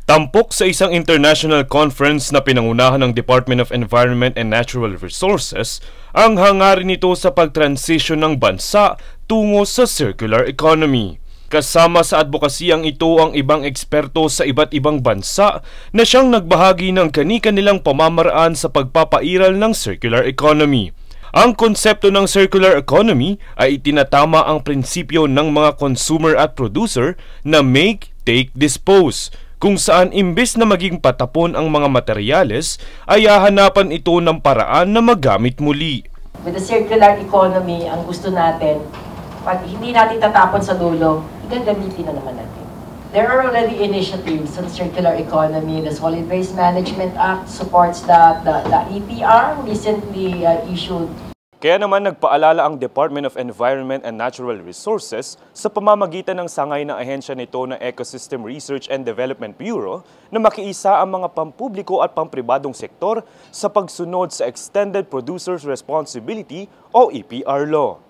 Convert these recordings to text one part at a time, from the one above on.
Tampok sa isang international conference na pinangunahan ng Department of Environment and Natural Resources ang hangarin nito sa pagtransisyon ng bansa tungo sa circular economy. Kasama sa advokasiyang ito ang ibang eksperto sa iba't ibang bansa na siyang nagbahagi ng kani-kanilang pamamaraan sa pagpapairal ng circular economy. Ang konsepto ng circular economy ay itinatama ang prinsipyo ng mga consumer at producer na make, take, dispose, kung saan imbes na maging patapon ang mga materyales ay hahanapan ito ng paraan na magamit muli. With the circular economy, ang gusto natin, pag hindi natin tatapon sa dulo, gagamitin na naman natin. There are already initiatives on circular economy. The Solid Waste Management Act supports the EPR recently issued. Kaya naman nagpaalala ang Department of Environment and Natural Resources sa pamamagitan ng sangay ng ahensya nito na Ecosystem Research and Development Bureau na makiisa ang mga pampubliko at pampribadong sektor sa pagsunod sa Extended Producer's Responsibility o EPR law.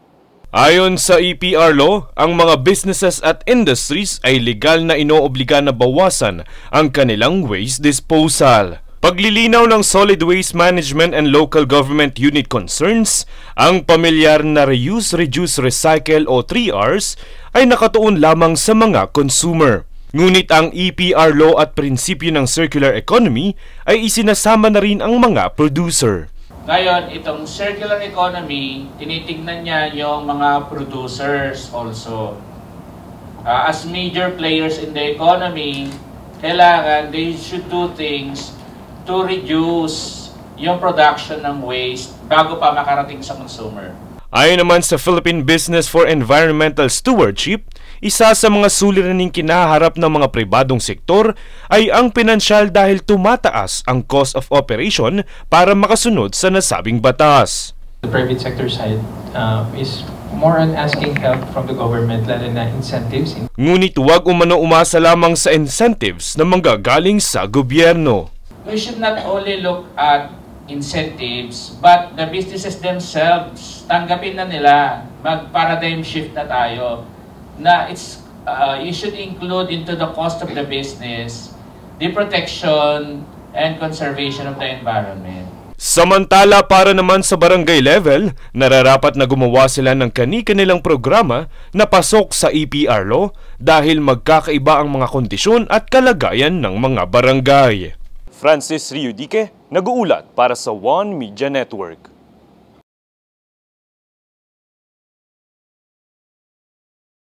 Ayon sa EPR law, ang mga businesses at industries ay legal na inoobliga na bawasan ang kanilang waste disposal. Paglilinaw ng Solid Waste Management and Local Government Unit Concerns, ang pamilyar na reuse, reduce, recycle o 3Rs ay nakatuon lamang sa mga consumer. Ngunit ang EPR law at prinsipyo ng circular economy ay isinasama na rin ang mga producer. Ngayon, itong circular economy, tinitingnan niya yung mga producers also. As major players in the economy, kailangan they should do things to reduce yung production ng waste bago pa makarating sa consumer. Ayon naman sa Philippine Business for Environmental Stewardship, isa sa mga suliraning kinaharap ng mga pribadong sektor ay ang pinansyal dahil tumataas ang cost of operation para makasunod sa nasabing batas. The private sector side is more on asking help from the government, lalo na incentives. Ngunit huwag umasa lamang sa incentives na manggagaling sa gobyerno. We should not only look at incentives, but the businesses themselves, tanggapin na nila, mag-paradigm shift na tayo, na you should include into the cost of the business, the protection and conservation of the environment. Samantala para naman sa barangay level, nararapat na gumawa sila ng kani-kanilang programa na pasok sa EPR law dahil magkakaiba ang mga kondisyon at kalagayan ng mga barangay. Francis Riudique, nag-uulat para sa One Media Network.